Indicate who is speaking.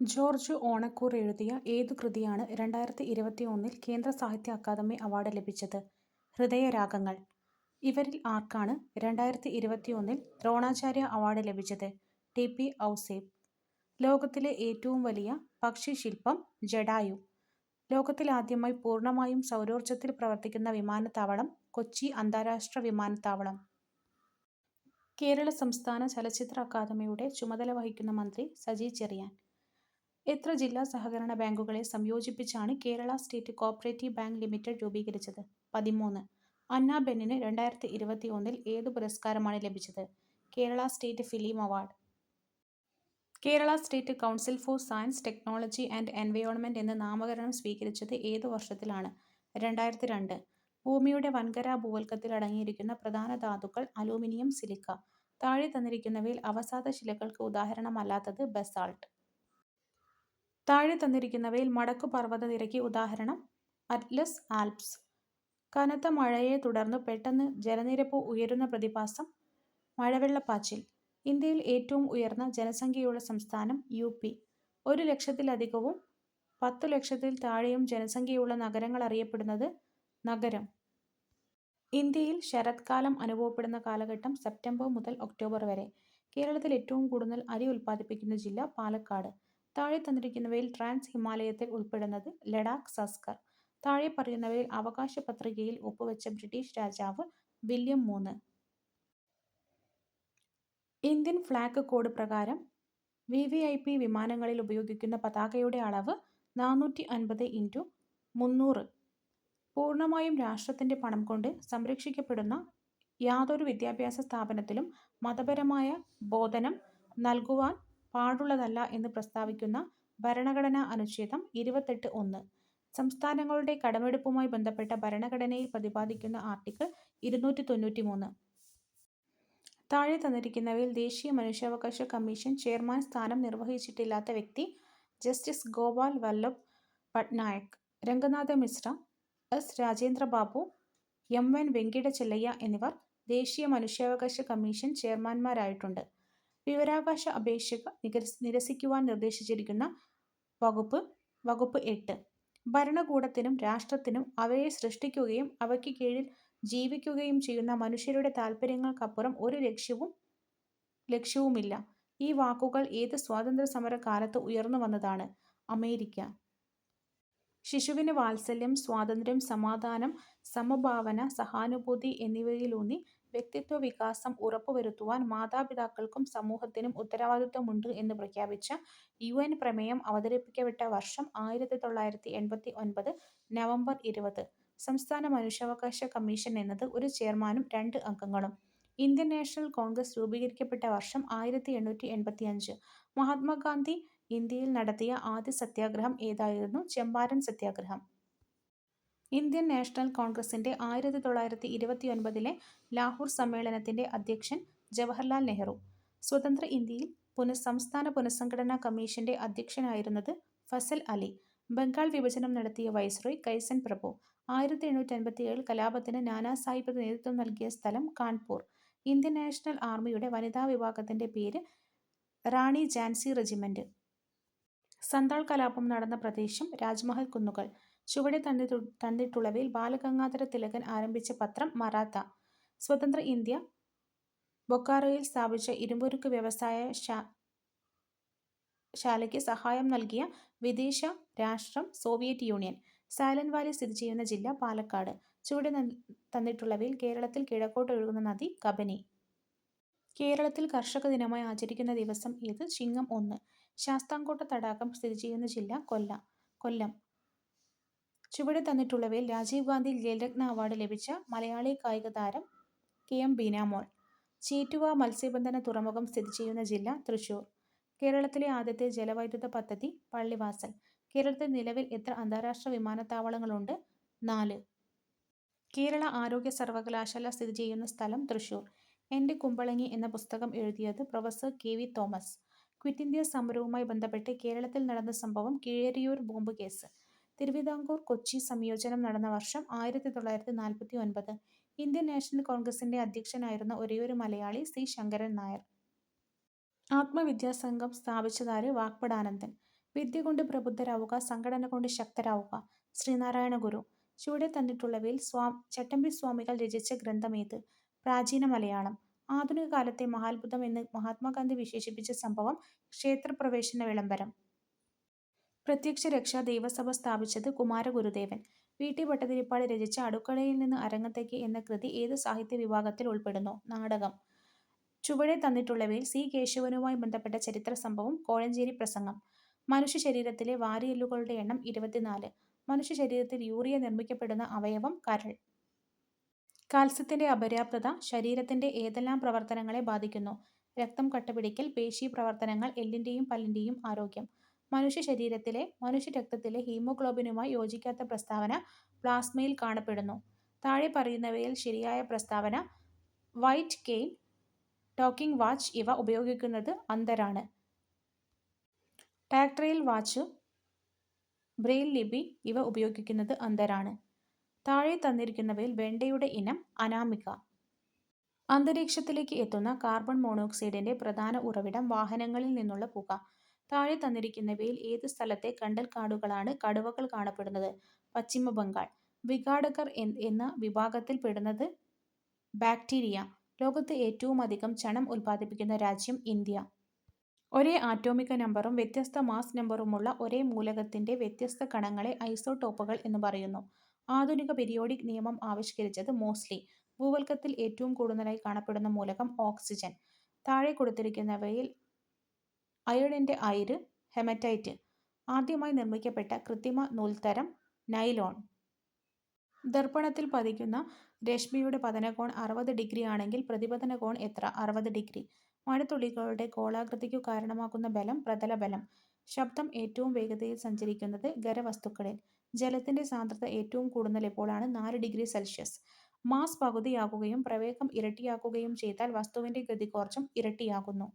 Speaker 1: George Onakkoor എഴുതിയ ഏതു കൃതിയാണ് 2021 കേന്ദ്ര സാഹിത്യ അക്കാദമി അവാർഡ് ലഭിച്ചത്? ഹൃദയരാഗങ്ങൾ. ഇവരിൽ ആർക്കാണ് 2021 ദ്രോണാചാര്യ അവാർഡ് ലഭിച്ചത്? ടി.പി. ഔസേപ്പ്. ലോകത്തിലെ ഏറ്റവും വലിയ പക്ഷിശില്പം ജടായു. ലോകത്തിലാദ്യമായി പൂർണ്ണമായും സൗരോർജ്ജത്തിൽ പ്രവർത്തിക്കുന്ന വിമാനത്താവളം കൊച്ചി അന്താരാഷ്ട്ര വിമാനത്താവളം. കേരള സംസ്ഥാന ചലച്ചിത്ര അക്കാദമിയുടെ ചുമതല വഹിക്കുന്ന മന്ത്രി സജി ചെറിയാൻ. എത്ര ജില്ലാ സഹകരണ ബാങ്കുകളെ സംയോജിപ്പിച്ചാണ് Kerala state cooperative bank limited രൂപീകരിച്ചത്? 13. അന്ന ബെന്നിന് 2021 ഏതു പുരസ്കാരമാണ് ലഭിച്ചത്? Kerala state film award. Kerala state council for science, technology and environment എന്ന് നാമകരണം സ്വീകരിച്ചത് ഏതു വർഷത്തിലാണ്? 2002. ഭൂമിയുടെ വൻകര ഭൂവൽക്കത്തിൽ അടങ്ങിയിരിക്കുന്ന പ്രധാന ധാതുക്കൾ അലൂമിനിയം, സിലിക്ക. താഴെ തന്നിരിക്കുന്നവയിൽ അവസാദ ശിലകൾക്ക് ഉദാഹരണമല്ലാത്തത്? ബസാൾട്ട്. താഴെ തന്നിരിക്കുന്നവയിൽ മടക്കുപർവ്വതനിരയ്ക്ക് ഉദാഹരണം? Atlas, Alps. കനത്ത മഴയെ തുടർന്ന് പെട്ടെന്ന് ജലനിരപ്പ് ഉയരുന്ന പ്രതിഭാസം? മഴവെള്ളപ്പാച്ചിൽ. ഇന്ത്യയിൽ ഏറ്റവും ഉയർന്ന ജനസംഖ്യയുള്ള സംസ്ഥാനം? യു.പി. 1,00,000-ലധികവും 10,00,000-ൽ താഴെയും ജനസംഖ്യയുള്ള നഗരങ്ങൾ അറിയപ്പെടുന്നത്? നഗരം. ഇന്ത്യയിൽ ശരത്കാലം അനുഭവപ്പെടുന്ന കാലഘട്ടം സെപ്റ്റംബർ മുതൽ ഒക്ടോബർ വരെ. കേരളത്തിൽ ഏറ്റവും കൂടുതൽ അരി ഉൽപ്പാദിപ്പിക്കുന്ന ജില്ല? പാലക്കാട്. താഴെ തന്നിരിക്കുന്നവയിൽ ട്രാൻസ് ഹിമാലയത്തിൽ ഉൾപ്പെടുന്നത്? ലഡാക്ക്, സസ്കർ. താഴെ പറയുന്നവയിൽ അവകാശ പത്രികയിൽ ഒപ്പുവെച്ച ബ്രിട്ടീഷ് രാജാവ്? വില്യം 3. ഇന്ത്യൻ ഫ്ലാഗ് കോഡ് പ്രകാരം വിവിഐപി വിമാനങ്ങളിൽ ഉപയോഗിക്കുന്ന പതാകയുടെ അളവ്? 450x300. പൂർണ്ണമായും രാഷ്ട്രത്തിന്റെ പണം കൊണ്ട് സംരക്ഷിക്കപ്പെടുന്ന യാതൊരു വിദ്യാഭ്യാസ സ്ഥാപനത്തിലും മതപരമായ ബോധനം നൽകുവാൻ പാടുള്ളതല്ല എന്ന് പ്രസ്താവിക്കുന്ന ഭരണഘടനാ അനുച്ഛേദം 28(1). സംസ്ഥാനങ്ങളുടെ കടമെടുപ്പുമായി ബന്ധപ്പെട്ട ഭരണഘടനയിൽ പ്രതിപാദിക്കുന്ന ആർട്ടിക്കിൾ 293. താഴെ തന്നിരിക്കുന്നവയിൽ ദേശീയ മനുഷ്യാവകാശ കമ്മീഷൻ ചെയർമാൻ സ്ഥാനം നിർവഹിച്ചിട്ടില്ലാത്ത വ്യക്തി? Justice Gopal Vallabh Pattanaik, Ranganatha Mishra, S. Rajendra Babu, M N. Venkatachaliah എന്നിവർ ദേശീയ മനുഷ്യാവകാശ കമ്മീഷൻ ചെയർമാൻമാരായിട്ടുണ്ട്. വിവരാവകാശ അപേക്ഷ നിരസിക്കുവാൻ നിർദ്ദേശിച്ചിരിക്കുന്ന വകുപ്പ്? വകുപ്പ് 8. ഭരണകൂടത്തിനും രാഷ്ട്രത്തിനും അവയെ സൃഷ്ടിക്കുകയും അവയ്ക്ക് കീഴിൽ ജീവിക്കുകയും ചെയ്യുന്ന മനുഷ്യരുടെ താൽപര്യങ്ങൾക്കപ്പുറം ഒരു ലക്ഷ്യവുമില്ല. ഈ വാക്കുകൾ ഏത് സ്വാതന്ത്ര്യസമര കാലത്ത് ഉയർന്നുവന്നതാണ്? അമേരിക്ക. ശിശുവിന് വാത്സല്യം, സ്വാതന്ത്ര്യം, സമാധാനം, സമഭാവന, സഹാനുഭൂതി എന്നിവയിലൂന്നി വ്യക്തിത്വ വികാസം ഉറപ്പുവരുത്തുവാൻ മാതാപിതാക്കൾക്കും സമൂഹത്തിനും ഉത്തരവാദിത്വമുണ്ട് എന്ന് പ്രഖ്യാപിച്ച UN പ്രമേയം അവതരിപ്പിക്കപ്പെട്ട വർഷം? 1989 നവംബർ 20. സംസ്ഥാന മനുഷ്യാവകാശ കമ്മീഷൻ എന്നത് ഒരു ചെയർമാനും 2 അംഗങ്ങളും. ഇന്ത്യൻ നാഷണൽ കോൺഗ്രസ് രൂപീകരിക്കപ്പെട്ട വർഷം? 1885. മഹാത്മാഗാന്ധി ഇന്ത്യയിൽ നടത്തിയ ആദ്യ സത്യാഗ്രഹം ഏതായിരുന്നു? ചമ്പാരൻ സത്യാഗ്രഹം. ഇന്ത്യൻ നാഷണൽ കോൺഗ്രസിന്റെ 1929 ലാഹോർ സമ്മേളനത്തിന്റെ അധ്യക്ഷൻ? ജവഹർലാൽ നെഹ്റു. സ്വതന്ത്ര ഇന്ത്യയിൽ സംസ്ഥാന പുനഃസംഘടനാ കമ്മീഷന്റെ അധ്യക്ഷനായിരുന്നത്? ഫസൽ അലി. ബംഗാൾ വിഭജനം നടത്തിയ വൈസ്രോയ്? കൈസൻ പ്രഭു. 1857 കലാപത്തിന് നാനാ സാഹിബ് നേതൃത്വം നൽകിയ സ്ഥലം? കാൺപൂർ. ഇന്ത്യൻ നാഷണൽ ആർമിയുടെ വനിതാ വിഭാഗത്തിന്റെ പേര്? റാണി ഝാൻസി റെജിമെന്റ്. സന്താൾ കലാപം നടന്ന പ്രദേശം? രാജ്മഹൽ കുന്നുകൾ. ചുവടെ തന്നിട്ടുള്ളവയിൽ ബാലഗംഗാധര തിലകൻ ആരംഭിച്ച പത്രം? മറാത്ത. സ്വതന്ത്ര ഇന്ത്യ ബൊക്കാറോയിൽ സ്ഥാപിച്ച ഇരുമ്പുരുക്ക് വ്യവസായ ശാലയ്ക്ക് സഹായം നൽകിയ വിദേശ രാഷ്ട്രം? Soviet union. സൈലന്റ് വാലി സ്ഥിതി ചെയ്യുന്ന ജില്ല? പാലക്കാട്. ചുവടെ തന്നിട്ടുള്ളവയിൽ കേരളത്തിൽ കിഴക്കോട്ട് ഒഴുകുന്ന നദി? കബനി. കേരളത്തിൽ കർഷക ദിനമായി ആചരിക്കുന്ന ദിവസം ഏത്? ചിങ്ങം 1. ശാസ്താംകോട്ട തടാകം സ്ഥിതി ചെയ്യുന്ന ജില്ല? കൊല്ലം. ചുവടെ തന്നിട്ടുള്ളവയിൽ രാജീവ് ഗാന്ധി ഖേൽരത്ന അവാർഡ് ലഭിച്ച മലയാളി കായിക താരം? കെ.എം. ബീനാമോൾ. ചേറ്റുവ മത്സ്യബന്ധന തുറമുഖം സ്ഥിതി ചെയ്യുന്ന ജില്ല? തൃശൂർ. കേരളത്തിലെ ആദ്യത്തെ ജലവൈദ്യുത പദ്ധതി? പള്ളിവാസൽ. കേരളത്തിൽ നിലവിൽ എത്ര അന്താരാഷ്ട്ര വിമാനത്താവളങ്ങളുണ്ട്? 4. കേരള ആരോഗ്യ സർവകലാശാല സ്ഥിതി ചെയ്യുന്ന സ്ഥലം? തൃശൂർ. എന്റെ കുമ്പളങ്ങി എന്ന പുസ്തകം എഴുതിയത്? Professor K V. Thomas. Quit India സമരവുമായി ബന്ധപ്പെട്ട് കേരളത്തിൽ നടന്ന സംഭവം? Keezhariyur bomb case. തിരുവിതാംകൂർ കൊച്ചി സംയോജനം നടന്ന വർഷം? 1949. ഇന്ത്യൻ നാഷണൽ കോൺഗ്രസിന്റെ അധ്യക്ഷനായിരുന്ന ഒരേയൊരു മലയാളി? സി. ശങ്കരൻ നായർ. ആത്മവിദ്യാസംഘം സ്ഥാപിച്ചതാര്? വാഗ്ഭടാനന്ദൻ. വിദ്യ കൊണ്ട് പ്രബുദ്ധരാവുക, സംഘടന കൊണ്ട് ശക്തരാവുക. ശ്രീനാരായണ ഗുരു. ചുവടെ തന്നിട്ടുള്ളവയിൽ ചട്ടമ്പി സ്വാമികൾ രചിച്ച ഗ്രന്ഥമേത്? പ്രാചീന മലയാളം. ആധുനിക കാലത്തെ മഹാത്ഭുതം എന്ന് മഹാത്മാഗാന്ധി വിശേഷിപ്പിച്ച സംഭവം ക്ഷേത്രപ്രവേശന വിളംബരം. പ്രത്യക്ഷ രക്ഷാ ദൈവസഭ സ്ഥാപിച്ചത് കുമാരഗുരുദേവൻ. വി. ടി. ഭട്ടതിരിപ്പാട് രചിച്ച അടുക്കളയിൽ നിന്ന് അരങ്ങത്തേക്ക് എന്ന കൃതി ഏത് സാഹിത്യ വിഭാഗത്തിൽ ഉൾപ്പെടുന്നു? നാടകം. ചുവടെ തന്നിട്ടുള്ളവയിൽ സി. കേശവനുമായി ബന്ധപ്പെട്ട ചരിത്ര സംഭവം കോഴഞ്ചേരി പ്രസംഗം. മനുഷ്യ ശരീരത്തിലെ വാരിയെല്ലുകളുടെ എണ്ണം 24. മനുഷ്യ ശരീരത്തിൽ യൂറിയ നിർമ്മിക്കപ്പെടുന്ന അവയവം കരൾ. കാൽസ്യത്തിന്റെ അപര്യാപ്തത ശരീരത്തിന്റെ ഏതെല്ലാം പ്രവർത്തനങ്ങളെ ബാധിക്കുന്നു? രക്തം കട്ടപിടിക്കൽ, പേശീ പ്രവർത്തനങ്ങൾ, എല്ലിന്റെയും പല്ലിന്റെയും ആരോഗ്യം. മനുഷ്യരക്തത്തിലെ ഹീമോഗ്ലോബിനുമായി യോജിക്കാത്ത പ്രസ്താവന പ്ലാസ്മയിൽ കാണപ്പെടുന്നു. താഴെ പറയുന്നവയിൽ ശരിയായ പ്രസ്താവന. വൈറ്റ് കെയിൻ, ടോക്കിംഗ് വാച്ച് ഇവ ഉപയോഗിക്കുന്നത് അന്ധരാണ്. ടാക്ടൈൽ വാച്ച്, ബ്രെയിൽ ലിപി ഇവ ഉപയോഗിക്കുന്നത് അന്ധരാണ്. താഴെ തന്നിരിക്കുന്നവയിൽ വെണ്ടയുടെ ഇനം അനാമിക. അന്തരീക്ഷത്തിലേക്ക് എത്തുന്ന കാർബൺ മോണോക്സൈഡിന്റെ പ്രധാന ഉറവിടം വാഹനങ്ങളിൽ നിന്നുള്ള പുക. താഴെ തന്നിരിക്കുന്നവയിൽ ഏത് സ്ഥലത്തെ കണ്ടൽക്കാടുകളാണ് കടുവകൾ കാണപ്പെടുന്നത്? പശ്ചിമ ബംഗാൾ. വിഘാടകർ എന്ന വിഭാഗത്തിൽ പെടുന്നത് ബാക്ടീരിയ. ലോകത്ത് ഏറ്റവും അധികം ചണം ഉൽപ്പാദിപ്പിക്കുന്ന രാജ്യം ഇന്ത്യ. ഒരേ ആറ്റോമിക നമ്പറും വ്യത്യസ്ത മാസ് നമ്പറുമുള്ള ഒരേ മൂലകത്തിന്റെ വ്യത്യസ്ത കണങ്ങളെ ഐസോടോപ്പുകൾ എന്ന് പറയുന്നു. ആധുനിക പീരിയോഡിക് നിയമം ആവിഷ്കരിച്ചത് മോസ്ലി. ഭൂവൽക്കത്തിൽ ഏറ്റവും കൂടുതലായി കാണപ്പെടുന്ന മൂലകം ഓക്സിജൻ. താഴെ കൊടുത്തിരിക്കുന്നവയിൽ അയഡിന്റെ അയിര് ഹെമറ്റൈറ്റ്. ആദ്യമായി നിർമ്മിക്കപ്പെട്ട കൃത്രിമ നൂൽത്തരം നൈലോൺ. ദർപ്പണത്തിൽ പതിക്കുന്ന രശ്മിയുടെ പതനകോൺ 60 ഡിഗ്രി ആണെങ്കിൽ പ്രതിപതന കോൺ എത്ര? 60 ഡിഗ്രി. മഴത്തുള്ളികളുടെ ഗോളാകൃതിക്കു കാരണമാകുന്ന ബലം പ്രതലബലം. ശബ്ദം ഏറ്റവും വേഗതയിൽ സഞ്ചരിക്കുന്നത് ഖരവസ്തുക്കളിൽ. ജലത്തിന്റെ സാന്ദ്രത ഏറ്റവും കൂടുന്നത് എപ്പോഴാണ്? 4 ഡിഗ്രി സെൽഷ്യസ്. മാസ് പകുതിയാകുകയും പ്രവേഗം ഇരട്ടിയാകുകയും ചെയ്താൽ വസ്തുവിന്റെ ഗതികോർജം ഇരട്ടിയാകുന്നു.